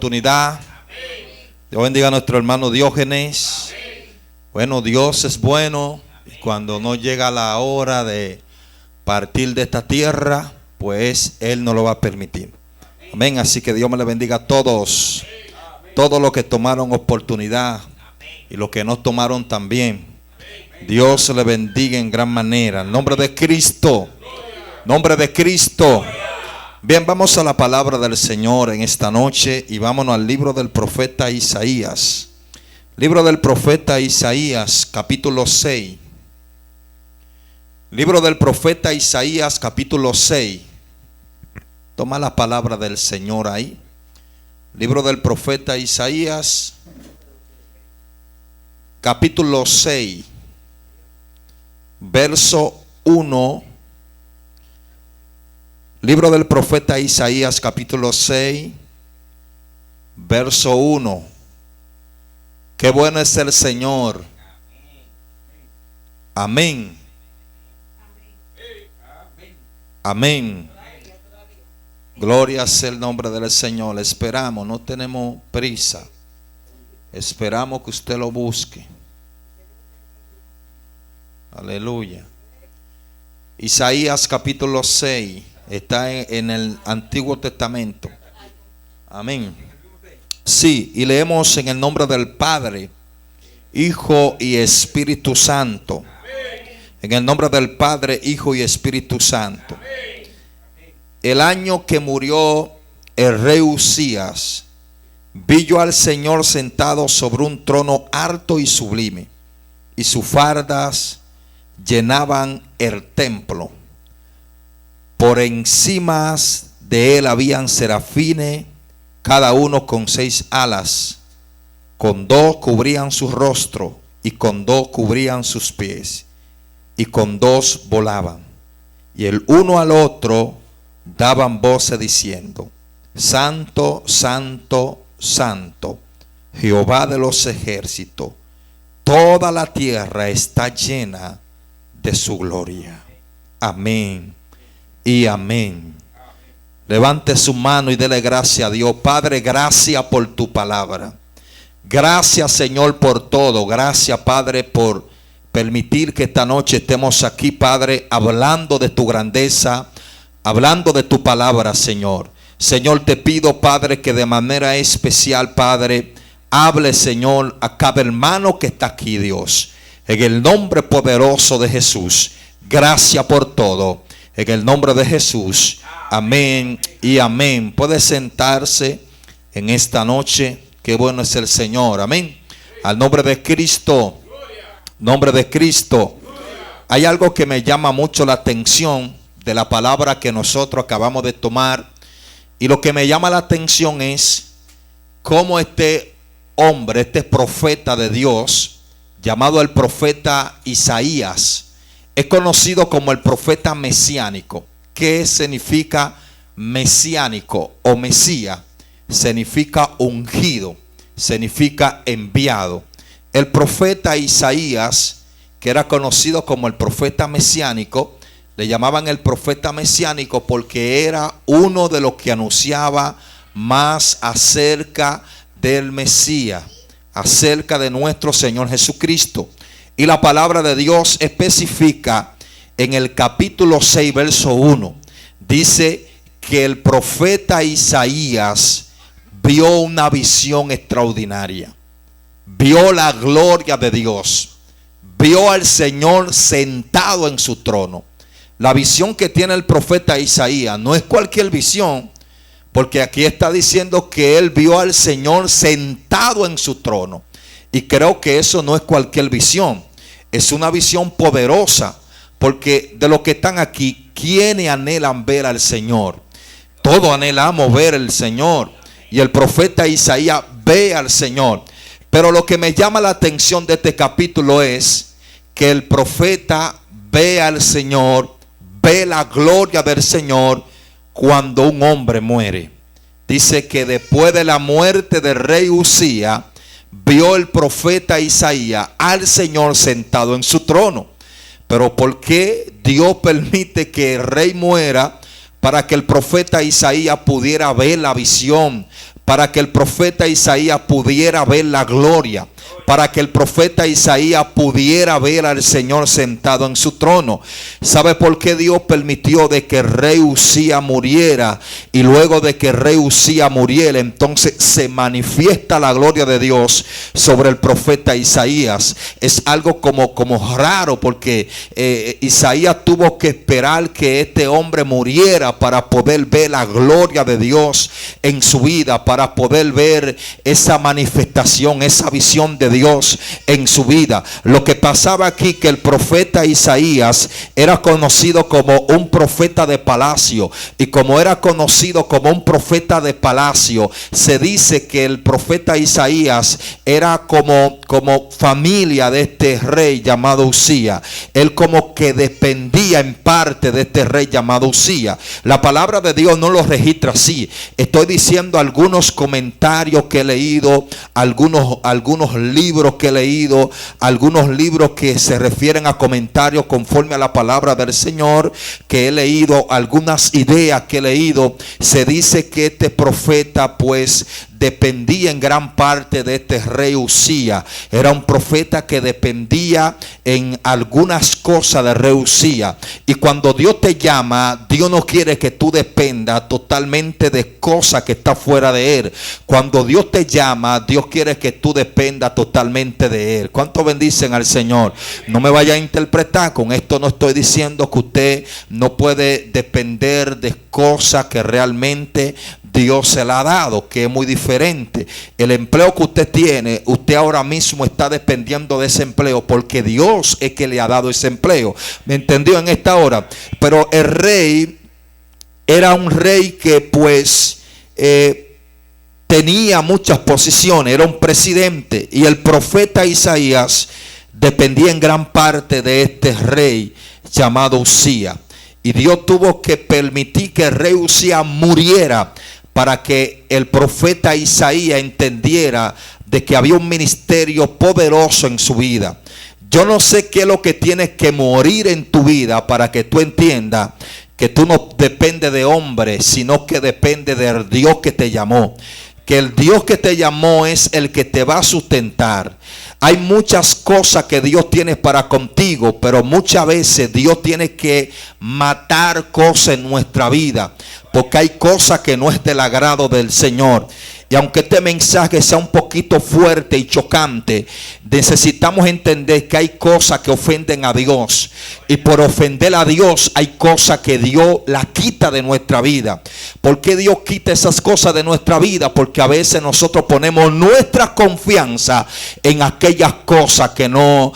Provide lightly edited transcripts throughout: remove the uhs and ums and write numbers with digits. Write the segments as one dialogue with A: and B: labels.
A: Oportunidad. Dios bendiga a nuestro hermano Diógenes. Bueno, Dios es bueno y cuando no llega la hora de partir de esta tierra, pues Él no lo va a permitir. Amén. Así que Dios me le bendiga a todos. Todos los que tomaron oportunidad y los que no tomaron también. Dios le bendiga en gran manera. En nombre de Cristo. Nombre de Cristo. Bien, vamos a la palabra del Señor en esta noche y vámonos al libro del profeta Isaías. Libro del profeta Isaías, capítulo 6. Libro del profeta Isaías, capítulo 6. Toma la palabra del Señor ahí. Libro del profeta Isaías, capítulo 6, verso 1. Libro del profeta Isaías, capítulo 6, verso 1. Qué bueno es el Señor. Amén. Amén. Gloria sea el nombre del Señor. Esperamos, no tenemos prisa. Esperamos que usted lo busque. Aleluya. Isaías capítulo 6. Está en el Antiguo Testamento. Amén. Sí, y leemos en el nombre del Padre, Hijo y Espíritu Santo. En el nombre del Padre, Hijo y Espíritu Santo. El año que murió el rey Uzías, vi yo al Señor sentado sobre un trono alto y sublime, y sus fardas llenaban el templo. Por encima de él habían serafines, cada uno con 6 alas. Con 2 cubrían su rostro, y con 2 cubrían sus pies, y con 2 volaban. Y el uno al otro daban voces diciendo: Santo, Santo, Santo, Jehová de los ejércitos, toda la tierra está llena de su gloria. Amén y amén. Levante su mano y dele gracias a Dios. Padre, gracias por tu palabra. Gracias, Señor, por todo. Gracias, Padre, por permitir que esta noche estemos aquí, Padre, hablando de tu grandeza, hablando de tu palabra, Señor. Señor, te pido, Padre, que de manera especial, Padre, hable, Señor, a cada hermano que está aquí, Dios. En el nombre poderoso de Jesús. Gracias por todo. En el nombre de Jesús. Amén y amén. Puede sentarse en esta noche. Qué bueno es el Señor. Amén. Al nombre de Cristo. Nombre de Cristo. Hay algo que me llama mucho la atención de la palabra que nosotros acabamos de tomar. Y lo que me llama la atención es cómo este hombre, este profeta de Dios, llamado el profeta Isaías, es conocido como el profeta mesiánico. ¿Qué significa mesiánico o Mesías? Significa ungido, significa enviado. El profeta Isaías, que era conocido como el profeta mesiánico, le llamaban el profeta mesiánico porque era uno de los que anunciaba más acerca del Mesías, acerca de nuestro Señor Jesucristo. Y la palabra de Dios especifica en el capítulo 6, verso 1. Dice que el profeta Isaías vio una visión extraordinaria. Vio la gloria de Dios. Vio al Señor sentado en su trono. La visión que tiene el profeta Isaías no es cualquier visión, porque aquí está diciendo que él vio al Señor sentado en su trono. Y creo que eso no es cualquier visión. Es una visión poderosa, porque de los que están aquí, ¿quiénes anhelan ver al Señor? Todos anhelamos ver al Señor. Y el profeta Isaías ve al Señor. Pero lo que me llama la atención de este capítulo es que el profeta ve al Señor, ve la gloria del Señor cuando un hombre muere. Dice que después de la muerte del rey Uzías, vio el profeta Isaías al Señor sentado en su trono. Pero ¿por qué Dios permite que el rey muera? Para que el profeta Isaías pudiera ver la visión, para que el profeta Isaías pudiera ver la gloria, para que el profeta Isaías pudiera ver al Señor sentado en su trono. ¿Sabe por qué Dios permitió de que el rey Uzías muriera? Y luego de que el rey Uzías muriera, entonces se manifiesta la gloria de Dios sobre el profeta Isaías. Es algo como raro, porque Isaías tuvo que esperar que este hombre muriera para poder ver la gloria de Dios en su vida, para poder ver esa manifestación, esa visión de Dios en su vida. Lo que pasaba aquí, que el profeta Isaías era conocido como un profeta de palacio, y como era conocido como un profeta de palacio, se dice que el profeta Isaías era como familia de este rey llamado Uzías. Él como que dependía en parte de este rey llamado Uzías. La palabra de Dios no lo registra así. Estoy diciendo algunos comentarios que he leído, algunos libros que he leído, algunos libros que se refieren a comentarios conforme a la palabra del Señor que he leído, algunas ideas que he leído. Se dice que este profeta pues dependía en gran parte de este rey Uzías. Era un profeta que dependía en algunas cosas del rey Uzías. Y cuando Dios te llama, Dios no quiere que tú dependas totalmente de cosas que están fuera de Él. Cuando Dios te llama, Dios quiere que tú dependas totalmente de Él. ¿Cuánto bendicen al Señor? No me vaya a interpretar. Con esto no estoy diciendo que usted no puede depender de cosas que realmente Dios se la ha dado, que es muy diferente. El empleo que usted tiene, usted ahora mismo está dependiendo de ese empleo, porque Dios es que le ha dado ese empleo. ¿Me entendió en esta hora? Pero el rey era un rey que pues tenía muchas posiciones, era un presidente, y el profeta Isaías dependía en gran parte de este rey llamado Uzías. Y Dios tuvo que permitir que el rey Uzías muriera para que el profeta Isaías entendiera de que había un ministerio poderoso en su vida. Yo no sé qué es lo que tienes que morir en tu vida para que tú entiendas que tú no dependes de hombre, sino que depende del Dios que te llamó. Que el Dios que te llamó es el que te va a sustentar. Hay muchas cosas que Dios tiene para contigo, pero muchas veces Dios tiene que matar cosas en nuestra vida, porque hay cosas que no es del agrado del Señor. Y aunque este mensaje sea un poquito fuerte y chocante, necesitamos entender que hay cosas que ofenden a Dios. Y por ofender a Dios hay cosas que Dios la quita de nuestra vida. ¿Por qué Dios quita esas cosas de nuestra vida? Porque a veces nosotros ponemos nuestra confianza en aquellas cosas que no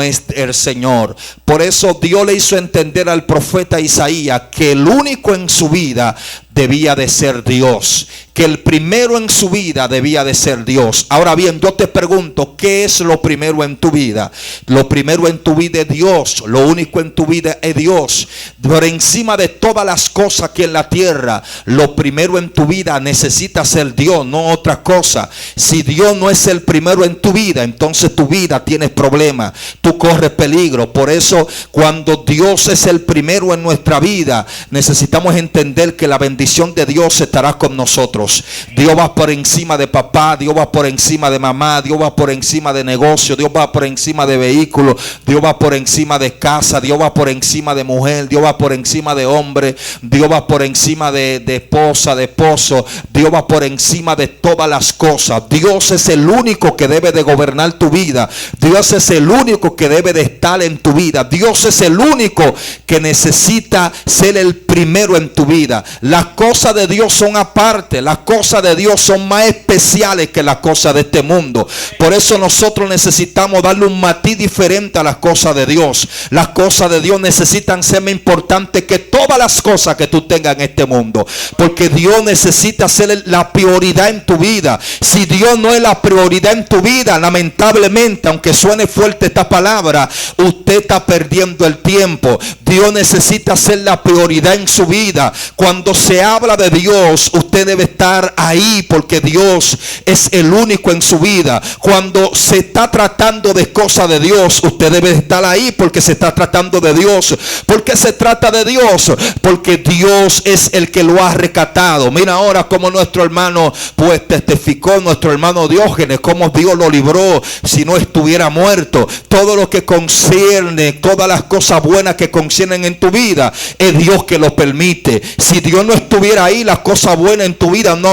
A: es el Señor. Por eso Dios le hizo entender al profeta Isaías que el único en su vida debía de ser Dios, que el primero en su vida debía de ser Dios. Ahora bien, yo te pregunto, ¿qué es lo primero en tu vida? Lo primero en tu vida es Dios. Lo único en tu vida es Dios. Por encima de todas las cosas aquí en la tierra, lo primero en tu vida necesita ser Dios, no otra cosa. Si Dios no es el primero en tu vida, entonces tu vida tiene problemas, tú corres peligro. Por eso, cuando Dios es el primero en nuestra vida, necesitamos entender que la bendición de Dios estará con nosotros. Dios va por encima de papá, Dios va por encima de mamá, Dios va por encima de negocio, Dios va por encima de vehículos, Dios va por encima de casa, Dios va por encima de mujer, Dios va por encima de hombre, Dios va por encima de esposa, de esposo, Dios va por encima de todas las cosas. Dios es el único que debe de gobernar tu vida. Dios es el único que debe de estar en tu vida. Dios es el único que necesita ser el primero en tu vida. Las cosas de Dios son aparte. Las cosas de Dios son más especiales que las cosas de este mundo. Por eso nosotros necesitamos darle un matiz diferente a las cosas de Dios. Las cosas de Dios necesitan ser más importantes que todas las cosas que tú tengas en este mundo. Porque Dios necesita ser la prioridad en tu vida. Si Dios no es la prioridad en tu vida, lamentablemente, aunque suene fuerte esta palabra, usted está perdiendo el tiempo. Dios necesita ser la prioridad en su vida. Cuando se habla de Dios, usted debe estar ahí porque Dios es el único en su vida. Cuando se está tratando de cosas de Dios, usted debe estar ahí porque se está tratando de Dios. ¿Por qué se trata de Dios? Porque Dios es el que lo ha rescatado. Mira ahora como nuestro hermano pues testificó, nuestro hermano Diógenes, cómo Dios lo libró si no estuviera muerto. Todo lo que concierne, todas las cosas buenas que conciernen en tu vida, es Dios que lo permite. Si Dios no estuviera ahí, las cosas buenas en tu vida no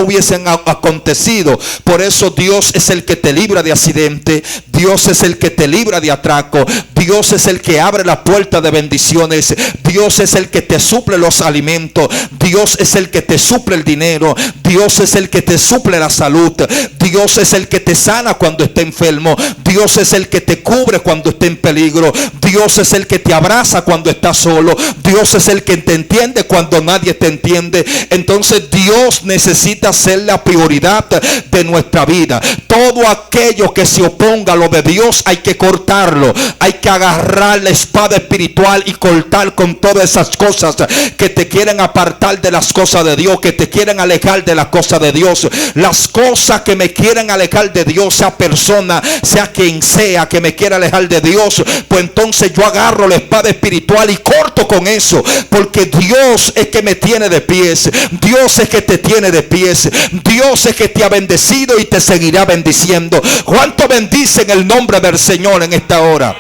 A: hubiesen acontecido. Por eso Dios es el que te libra de accidente, Dios es el que te libra de atraco, Dios es el que abre la puerta de bendiciones, Dios es el que te suple los alimentos, Dios es el que te suple el dinero, Dios es el que te suple la salud, Dios es el que te sana cuando esté enfermo, Dios es el que te cubre cuando esté en peligro, Dios es el que te abraza cuando estás solo, Dios es el que te entiende cuando nadie te entiende. Entonces Dios necesita ser la prioridad de nuestra vida. Todo aquello que se oponga a lo de Dios hay que cortarlo, hay que agarrar la espada espiritual y cortar con todas esas cosas que te quieren apartar de las cosas de Dios, que te quieren alejar de las cosas de Dios. Las cosas que me quieren alejar de Dios, sea persona, sea quien sea que me quiera alejar de Dios, pues entonces yo agarro la espada espiritual y corto con eso, porque Dios es que me tiene de pies, Dios es que te tiene de pies, Dios es que te ha bendecido y te seguirá bendiciendo. ¿Cuánto bendicen el nombre del Señor en esta hora?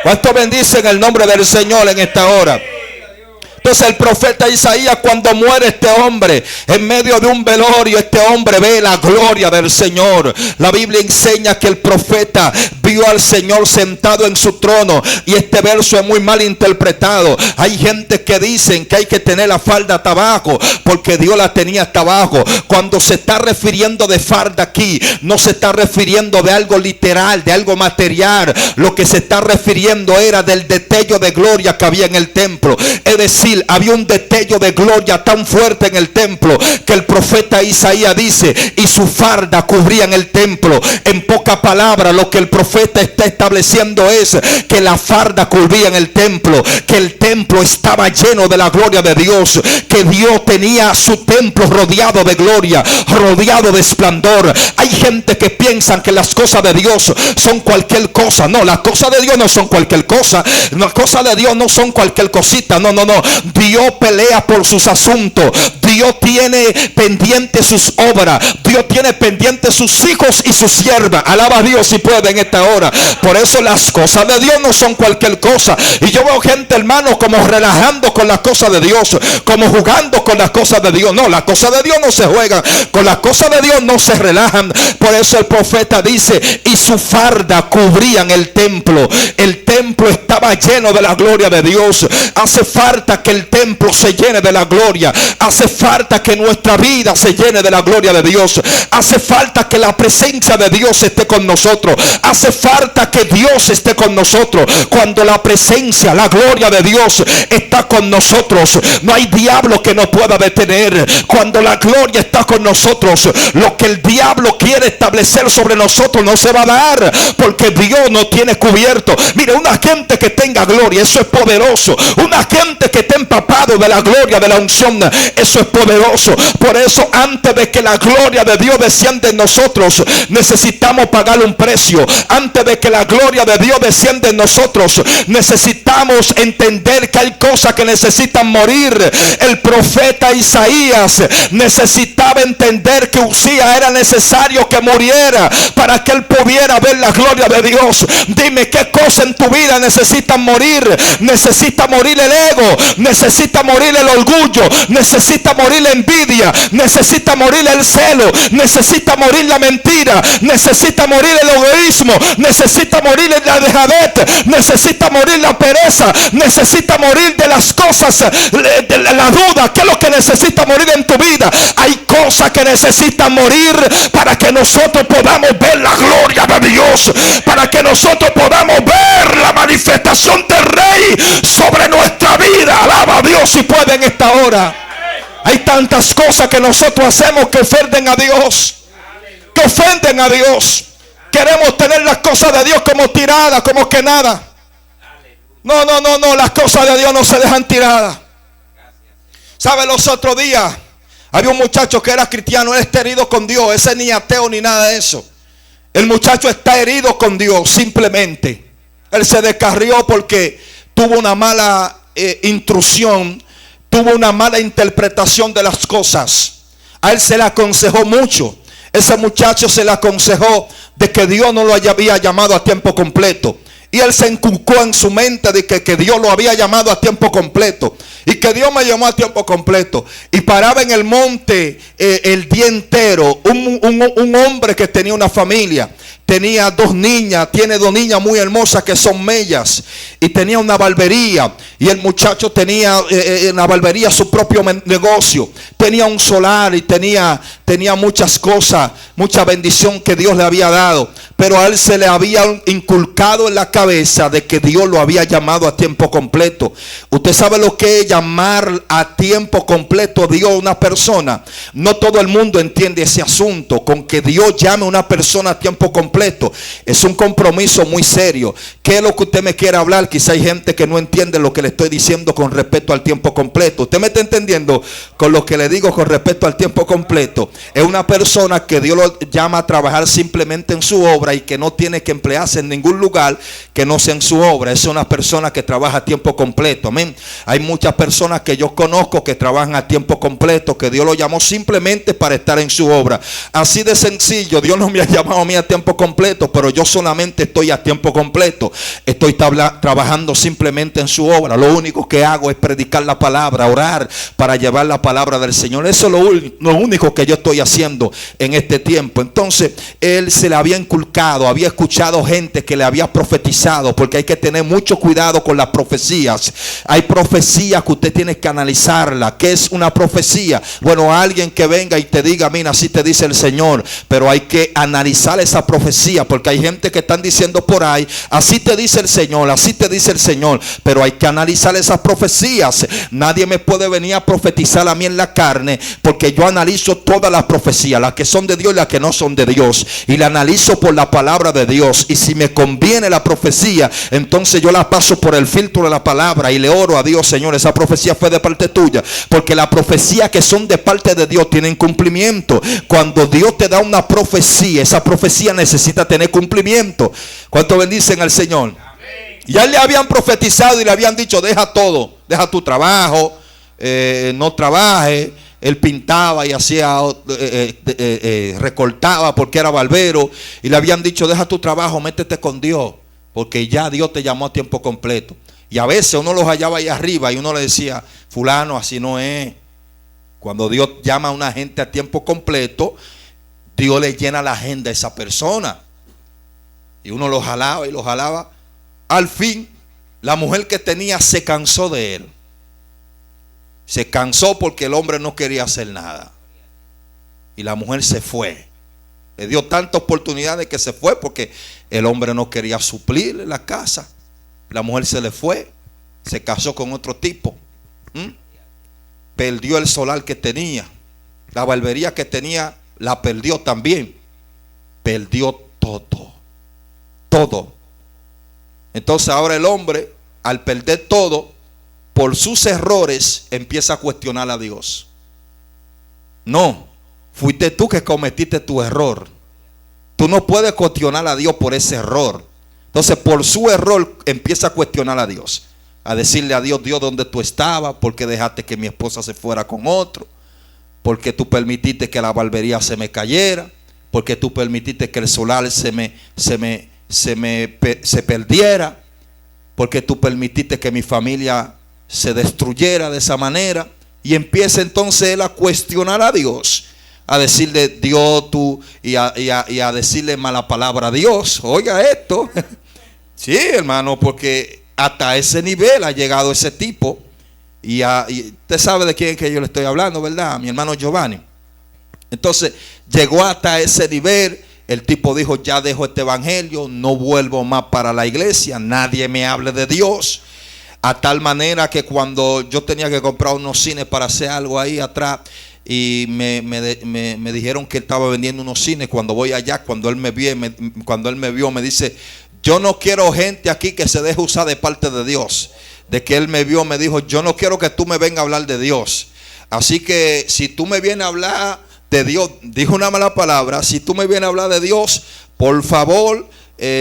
A: ¿Cuánto bendicen el nombre del Señor en esta hora? Entonces el profeta Isaías, cuando muere este hombre en medio de un velorio, este hombre ve la gloria del Señor. La Biblia enseña que el profeta vio al Señor sentado en su trono, y este verso es muy mal interpretado. Hay gente que dicen que hay que tener la falda hasta abajo porque Dios la tenía hasta abajo. Cuando se está refiriendo de falda aquí, no se está refiriendo de algo literal, de algo material. Lo que se está refiriendo era del destello de gloria que había en el templo. Es decir, había un destello de gloria tan fuerte en el templo que el profeta Isaías dice, y su farda cubría en el templo. En pocas palabras, lo que el profeta está estableciendo es que la farda cubría en el templo, que el templo estaba lleno de la gloria de Dios, que Dios tenía su templo rodeado de gloria, rodeado de esplendor. Hay gente que piensan que las cosas de Dios son cualquier cosa. No, las cosas de Dios no son cualquier cosa. Las cosas de Dios no son cualquier cosita. No. Dios pelea por sus asuntos. Dios tiene pendiente sus obras. Dios tiene pendiente sus hijos y sus siervas. Alaba a Dios si puede en esta hora. Por eso las cosas de Dios no son cualquier cosa. Y yo veo gente, hermano, como relajando con las cosas de Dios, como jugando con las cosas de Dios. No, las cosas de Dios no se juegan, con las cosas de Dios no se relajan. Por eso el profeta dice, y su farda cubrían el templo. El templo estaba lleno de la gloria de Dios. Hace falta que el templo se llene de la gloria. Hace falta que nuestra vida se llene de la gloria de Dios. Hace falta que la presencia de Dios esté con nosotros. Hace falta que Dios esté con nosotros. Cuando la presencia, la gloria de Dios está con nosotros, no hay diablo que nos pueda detener. Cuando la gloria está con nosotros, lo que el diablo quiere establecer sobre nosotros no se va a dar, porque Dios nos tiene cubierto. Mire, una gente que tenga gloria, eso es poderoso. Una gente que esté empapado de la gloria, de la unción, eso es poderoso. Por eso, antes de que la gloria de Dios descienda en nosotros, necesitamos pagar un precio. Antes de que la gloria de Dios descienda en nosotros, necesitamos entender que hay cosas que necesitan morir. El profeta Isaías necesitaba entender que Usías era necesario que muriera para que él pudiera ver la gloria de Dios. Dime, ¿qué cosa en tu vida necesitan morir? Necesita morir el ego, necesita morir el orgullo, necesita morir la envidia, necesita morir el celo, necesita morir la mentira, necesita morir el egoísmo, necesita morir la dejadez, necesita morir la pereza, necesita morir de las cosas, de la duda. ¿Qué es lo que necesita morir en tu vida? Hay cosas que necesitan morir para que nosotros podamos ver la gloria de Dios, para que nosotros podamos ver la manifestación del Rey sobre nuestra vida. Alaba a Dios si puede en esta hora. Hay tantas cosas que nosotros hacemos que ofenden a Dios, que ofenden a Dios. Queremos tener las cosas de Dios como tiradas, como que nada. No, las cosas de Dios no se dejan tiradas. ¿Sabe? Los otros días había un muchacho que era cristiano. Él está herido con Dios. Ese ni ateo ni nada de eso. El muchacho está herido con Dios simplemente. Él se descarrió porque tuvo una mala intrusión. Tuvo una mala interpretación de las cosas. A él se le aconsejó mucho. Ese muchacho se le aconsejó de que Dios no lo había llamado a tiempo completo. Y él se inculcó en su mente de que Dios lo había llamado a tiempo completo. Y que Dios me llamó a tiempo completo. Y paraba en el monte el día entero. Un hombre que tenía una familia. Tenía 2 niñas, tiene 2 niñas muy hermosas que son mellas. Y tenía una barbería. Y el muchacho tenía en la barbería su propio negocio. Tenía un solar y tenía muchas cosas, mucha bendición que Dios le había dado. Pero a él se le había inculcado en la cabeza de que Dios lo había llamado a tiempo completo. Usted sabe lo que es llamar a tiempo completo a Dios a una persona. No todo el mundo entiende ese asunto. Con que Dios llame a una persona a tiempo completo es un compromiso muy serio. ¿Qué es lo que usted me quiere hablar? Quizá hay gente que no entiende lo que le estoy diciendo con respecto al tiempo completo. ¿Usted me está entendiendo con lo que le digo con respecto al tiempo completo? Es una persona que Dios lo llama a trabajar simplemente en su obra y que no tiene que emplearse en ningún lugar que no sea en su obra. Es una persona que trabaja a tiempo completo. Amén. Hay muchas personas que yo conozco que trabajan a tiempo completo, que Dios lo llamó simplemente para estar en su obra. Así de sencillo. Dios no me ha llamado a mí a tiempo completo, pero yo solamente estoy a tiempo completo. Estoy trabajando simplemente en su obra. Lo único que hago es predicar la palabra, orar para llevar la palabra del Señor. Eso es lo único que yo estoy haciendo en este tiempo. Entonces él se le había inculcado, había escuchado gente que le había profetizado, porque hay que tener mucho cuidado con las profecías. Hay profecías que usted tiene que analizarla. ¿Qué es una profecía? Bueno, alguien que venga y te diga, mira, así te dice el Señor, pero hay que analizar esa profecía, porque hay gente que están diciendo por ahí, así te dice el Señor, así te dice el Señor, pero hay que analizar esas profecías. Nadie me puede venir a profetizar a mí en la carne, porque yo analizo todas las profecías, las que son de Dios y las que no son de Dios, y la analizo por la palabra de Dios. Y si me conviene la profecía, entonces yo la paso por el filtro de la palabra y le oro a Dios, Señor, esa profecía fue de parte tuya, porque las profecías que son de parte de Dios tienen cumplimiento. Cuando Dios te da una profecía, esa profecía necesita tener cumplimiento. ¿Cuánto bendicen al Señor? Amén. Ya le habían profetizado y le habían dicho, deja todo, deja tu trabajo, no trabaje. Él pintaba y hacía, recortaba porque era barbero. Y le habían dicho, deja tu trabajo, métete con Dios, porque ya Dios te llamó a tiempo completo. Y a veces uno los hallaba ahí arriba y uno le decía, fulano, así no es. Cuando Dios llama a una gente a tiempo completo, Dios le llena la agenda a esa persona. Y uno lo jalaba y lo jalaba. Al fin, la mujer que tenía se cansó de él. Se cansó porque el hombre no quería hacer nada. Y la mujer se fue. Le dio tanta oportunidad de que se fue porque el hombre no quería suplirle la casa. La mujer se le fue. Se casó con otro tipo. Perdió el solar que tenía. La barbería que tenía la perdió también. Perdió todo. Todo. Entonces ahora el hombre, al perder todo, por sus errores, empieza a cuestionar a Dios. No, fuiste tú que cometiste tu error. Tú no puedes cuestionar a Dios por ese error. Entonces por su error empieza a cuestionar a Dios. A decirle a Dios, Dios, ¿dónde tú estabas? ¿Por qué dejaste que mi esposa se fuera con otro? ¿Por qué tú permitiste que la barbería se me cayera? ¿Por qué tú permitiste que el solar se perdiera? ¿Por qué tú permitiste que mi familia se destruyera de esa manera? Y empieza entonces él a cuestionar a Dios, a decirle, Dios, tú, y a decirle mala palabra a Dios. Oiga esto. Sí, hermano, porque hasta ese nivel ha llegado ese tipo. Y usted sabe de quién que yo le estoy hablando, ¿verdad? Mi hermano Giovanni. Entonces llegó hasta ese nivel. El tipo dijo, ya dejo este evangelio, no vuelvo más para la iglesia, nadie me hable de Dios. A tal manera que cuando yo tenía que comprar unos cines para hacer algo ahí atrás, y me dijeron que él estaba vendiendo unos cines, cuando voy allá, cuando él me vio, me dice, yo no quiero gente aquí que se deje usar de parte de Dios. De que él me vio, me dijo, yo no quiero que tú me vengas a hablar de Dios. Así que si tú me vienes a hablar de Dios, dijo una mala palabra, si tú me vienes a hablar de Dios, por favor,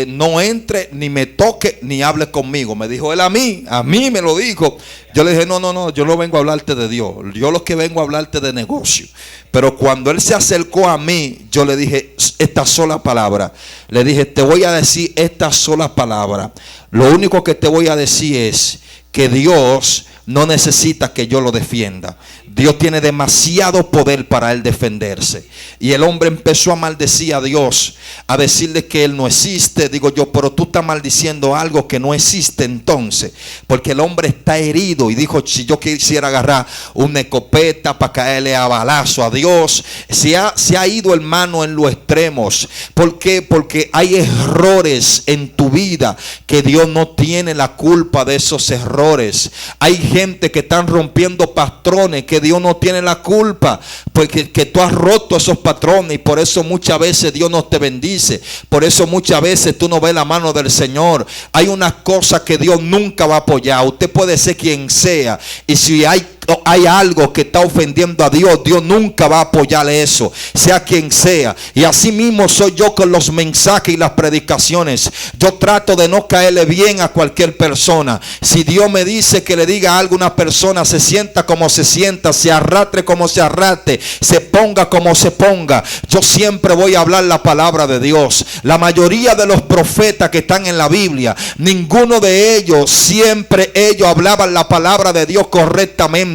A: no entre, ni me toque, ni hable conmigo. Me dijo él a mí me lo dijo. Yo le dije, no, yo no vengo a hablarte de Dios, yo lo que vengo a hablarte de negocio. Pero cuando él se acercó a mí, yo le dije esta sola palabra. Le dije, te voy a decir esta sola palabra. Lo único que te voy a decir es que Dios no necesita que yo lo defienda. Dios tiene demasiado poder para él defenderse. Y el hombre empezó a maldecir a Dios, a decirle que él no existe. Digo yo, pero tú estás maldiciendo algo que no existe entonces. Porque el hombre está herido y dijo, si yo quisiera agarrar una escopeta para caerle a balazo a Dios. Se ha ido, hermano, en los extremos. ¿Por qué? Porque hay errores en tu vida que Dios no tiene la culpa de esos errores. Hay gente que están rompiendo patrones que Dios no tiene la culpa, porque que tú has roto esos patrones, y por eso muchas veces Dios no te bendice. Por eso muchas veces tú no ves la mano del Señor. Hay unas cosas que Dios nunca va a apoyar. Usted puede ser quien sea, y si hay algo que está ofendiendo a Dios, Dios nunca va a apoyar eso, sea quien sea. Y así mismo soy yo con los mensajes y las predicaciones. Yo trato de no caerle bien a cualquier persona. Si Dios me dice que le diga algo a una persona, se sienta como se sienta, se arrastre como se arrastre, se ponga como se ponga, yo siempre voy a hablar la palabra de Dios. La mayoría de los profetas que están en la Biblia, ninguno de ellos, siempre ellos hablaban la palabra de Dios correctamente.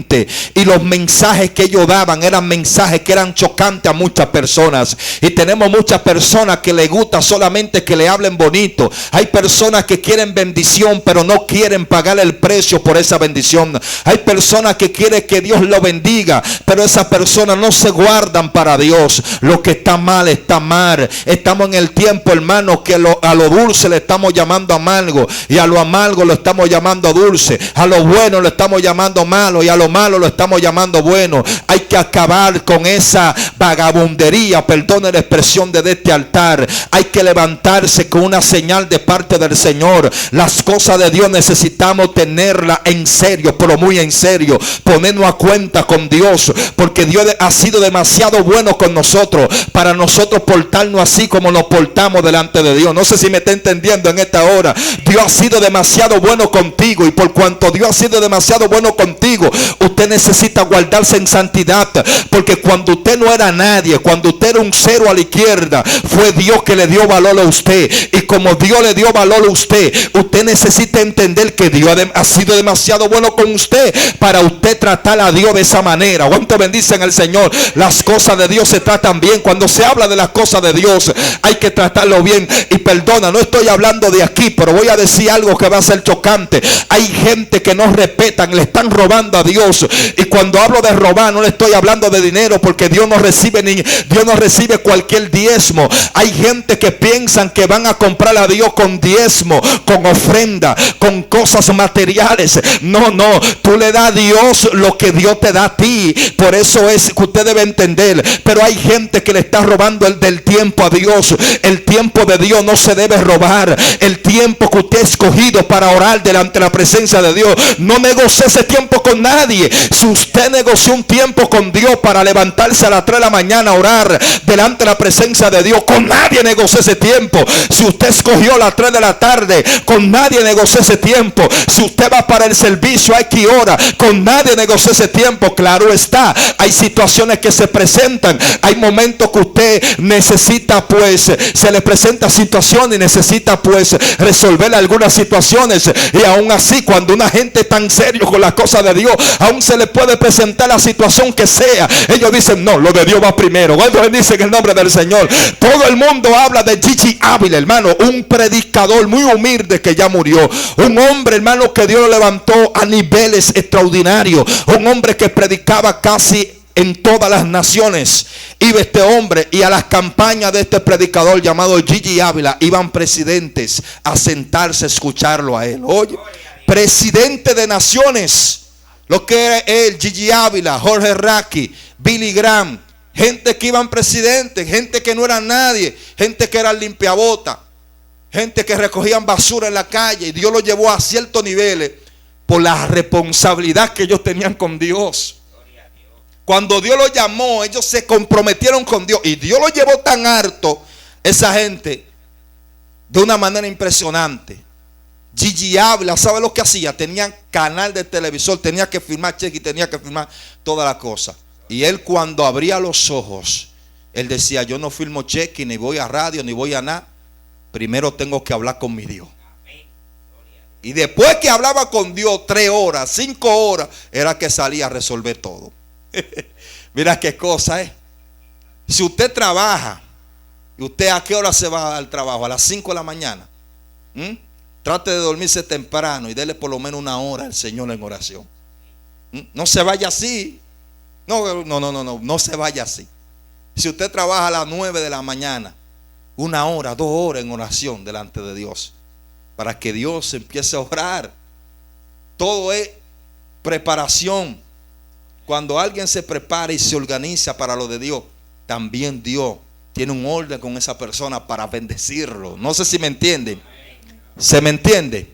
A: Y los mensajes que ellos daban eran mensajes que eran chocantes a muchas personas. Y tenemos muchas personas que les gusta solamente que le hablen bonito. Hay personas que quieren bendición, pero no quieren pagar el precio por esa bendición. Hay personas que quieren que Dios lo bendiga, pero esas personas no se guardan para Dios. Lo que está mal, está mal. Estamos en el tiempo, hermano, que a lo dulce le estamos llamando amargo, y a lo amargo lo estamos llamando dulce. A lo bueno lo estamos llamando malo, y a lo malo lo estamos llamando bueno. Hay que acabar con esa vagabundería, perdone la expresión, de este altar. Hay que levantarse con una señal de parte del Señor. Las cosas de Dios necesitamos tenerlas en serio, pero muy en serio, ponernos a cuenta con Dios, porque Dios ha sido demasiado bueno con nosotros para nosotros portarnos así como nos portamos delante de Dios. No sé si me está entendiendo en esta hora. Dios ha sido demasiado bueno contigo, y por cuanto Dios ha sido demasiado bueno contigo, usted necesita guardarse en santidad, porque cuando usted no era nadie, cuando usted era un cero a la izquierda, fue Dios que le dio valor a usted. Y como Dios le dio valor a usted, usted necesita entender que Dios ha sido demasiado bueno con usted para usted tratar a Dios de esa manera. ¿Cuánto bendicen al Señor? Las cosas de Dios se tratan bien. Cuando se habla de las cosas de Dios, hay que tratarlo bien. Y perdona, no estoy hablando de aquí, pero voy a decir algo que va a ser chocante. Hay gente que no respetan, le están robando a Dios. Y cuando hablo de robar, no le estoy hablando de dinero, porque Dios no recibe cualquier diezmo. Hay gente que piensan que van a comprar a Dios con diezmo, con ofrenda, con cosas materiales. No, tú le das a Dios lo que Dios te da a ti. Por eso es que usted debe entender. Pero hay gente que le está robando del tiempo a Dios. El tiempo de Dios no se debe robar. El tiempo que usted ha escogido para orar delante de la presencia de Dios, no negocie ese tiempo con nadie. Si usted negoció un tiempo con Dios para levantarse a las 3 de la mañana a orar delante de la presencia de Dios, con nadie negoció ese tiempo. Si usted escogió las 3 de la tarde, con nadie negoció ese tiempo. Si usted va para el servicio a X hora, con nadie negoció ese tiempo. Claro está, hay situaciones que se presentan, hay momentos que usted necesita, pues se le presenta situación y necesita pues resolver algunas situaciones. Y aún así, cuando una gente tan serio con las cosas de Dios, aún se le puede presentar la situación que sea, ellos dicen no, lo de Dios va primero. Cuando dicen el nombre del Señor, todo el mundo habla de Gigi Ávila, hermano, un predicador muy humilde que ya murió, un hombre, hermano, que Dios lo levantó a niveles extraordinarios, un hombre que predicaba casi en todas las naciones. Iba este hombre, y a las campañas de este predicador llamado Gigi Ávila iban presidentes a sentarse a escucharlo a él. Oye, presidente de naciones, lo que era él, Gigi Ávila, Jorge Raki, Billy Graham, gente que iban presidentes, gente que no eran nadie, gente que eran limpiabota, gente que recogían basura en la calle, y Dios los llevó a ciertos niveles por la responsabilidad que ellos tenían con Dios. Cuando Dios los llamó, ellos se comprometieron con Dios. Y Dios los llevó tan harto, esa gente, de una manera impresionante. Gigi Ávila, ¿sabe lo que hacía? Tenía canal de televisor, tenía que firmar cheque y tenía que firmar toda la cosa. Y él, cuando abría los ojos, él decía: yo no firmo cheque, ni voy a radio, ni voy a nada. Primero tengo que hablar con mi Dios. Y después que hablaba con Dios 3 horas, 5 horas, era que salía a resolver todo. Mira qué cosa es. Si usted trabaja, ¿y usted a qué hora se va al trabajo? A las 5 de la mañana. Trate de dormirse temprano y dele por lo menos 1 hora al Señor en oración. No se vaya así. No se vaya así. Si usted trabaja a las 9 de la mañana, 1 hora, 2 horas en oración delante de Dios, para que Dios empiece a orar. Todo es preparación. Cuando alguien se prepara y se organiza para lo de Dios, también Dios tiene un orden con esa persona para bendecirlo. No sé si me entienden. ¿Se me entiende?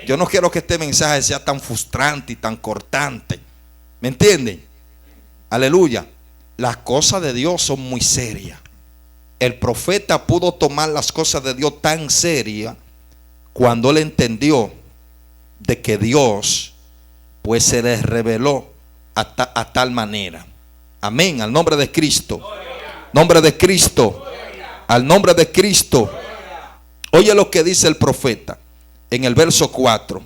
A: Yo no quiero que este mensaje sea tan frustrante y tan cortante. ¿Me entienden? Aleluya. Las cosas de Dios son muy serias. El profeta pudo tomar las cosas de Dios tan serias cuando él entendió de que Dios pues se les reveló a tal manera. Amén. Al nombre de Cristo. Nombre de Cristo. Al nombre de Cristo. Oye lo que dice el profeta en el verso 4.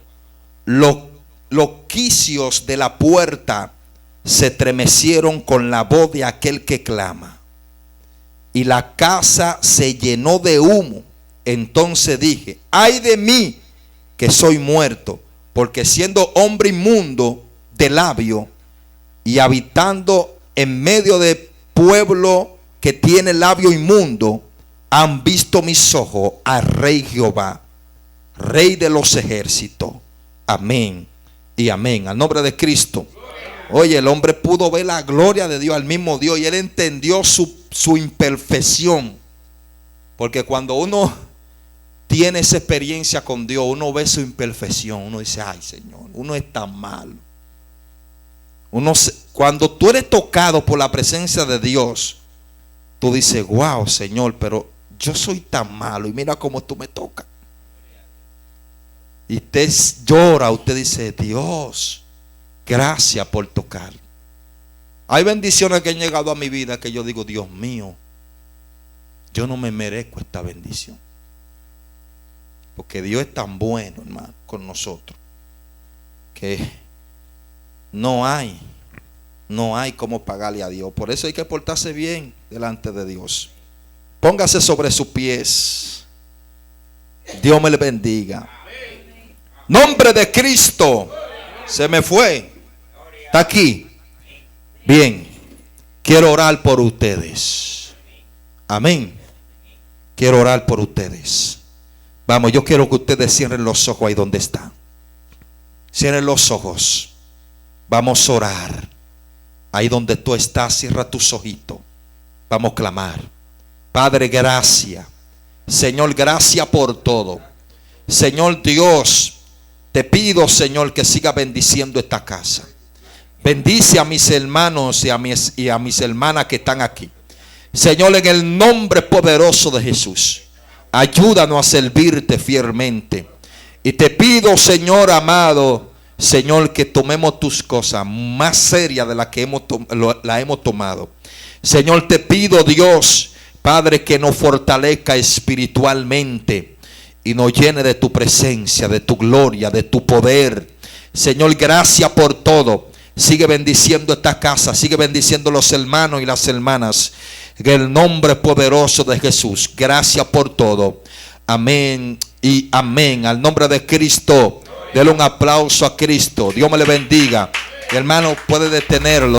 A: Los quicios de la puerta se estremecieron con la voz de aquel que clama, y la casa se llenó de humo. Entonces dije: ay de mí, que soy muerto, porque siendo hombre inmundo de labio y habitando en medio de pueblo que tiene labio inmundo, han visto mis ojos al Rey Jehová, Rey de los ejércitos. Amén y amén. Al nombre de Cristo. Oye, el hombre pudo ver la gloria de Dios, al mismo Dios, y él entendió su imperfección. Porque cuando uno tiene esa experiencia con Dios, uno ve su imperfección. Uno dice: ay, Señor, uno es tan malo. Cuando tú eres tocado por la presencia de Dios, tú dices: wow, Señor, pero yo soy tan malo y mira cómo tú me tocas. Y usted llora, usted dice: Dios, gracias por tocar. Hay bendiciones que han llegado a mi vida que yo digo: Dios mío, yo no me merezco esta bendición. Porque Dios es tan bueno, hermano, con nosotros, que no hay cómo pagarle a Dios. Por eso hay que portarse bien delante de Dios. Póngase sobre sus pies. Dios me le bendiga. Nombre de Cristo. Se me fue. Está aquí. Bien. Quiero orar por ustedes. Amén. Quiero orar por ustedes. Vamos, yo quiero que ustedes cierren los ojos ahí donde están. Cierren los ojos. Vamos a orar. Ahí donde tú estás, cierra tus ojitos. Vamos a clamar. Padre, gracias. Señor, gracias por todo. Señor Dios, te pido, Señor, que siga bendiciendo esta casa. Bendice a mis hermanos y a mis hermanas que están aquí. Señor, en el nombre poderoso de Jesús, ayúdanos a servirte fielmente. Y te pido, Señor amado, Señor, que tomemos tus cosas más serias de las que la hemos tomado. Señor, te pido, Dios, Padre, que nos fortalezca espiritualmente y nos llene de tu presencia, de tu gloria, de tu poder. Señor, gracias por todo. Sigue bendiciendo esta casa, sigue bendiciendo los hermanos y las hermanas. En el nombre poderoso de Jesús, gracias por todo. Amén y amén. Al nombre de Cristo, denle un aplauso a Cristo. Dios me le bendiga. Hermano, puede detenerlo.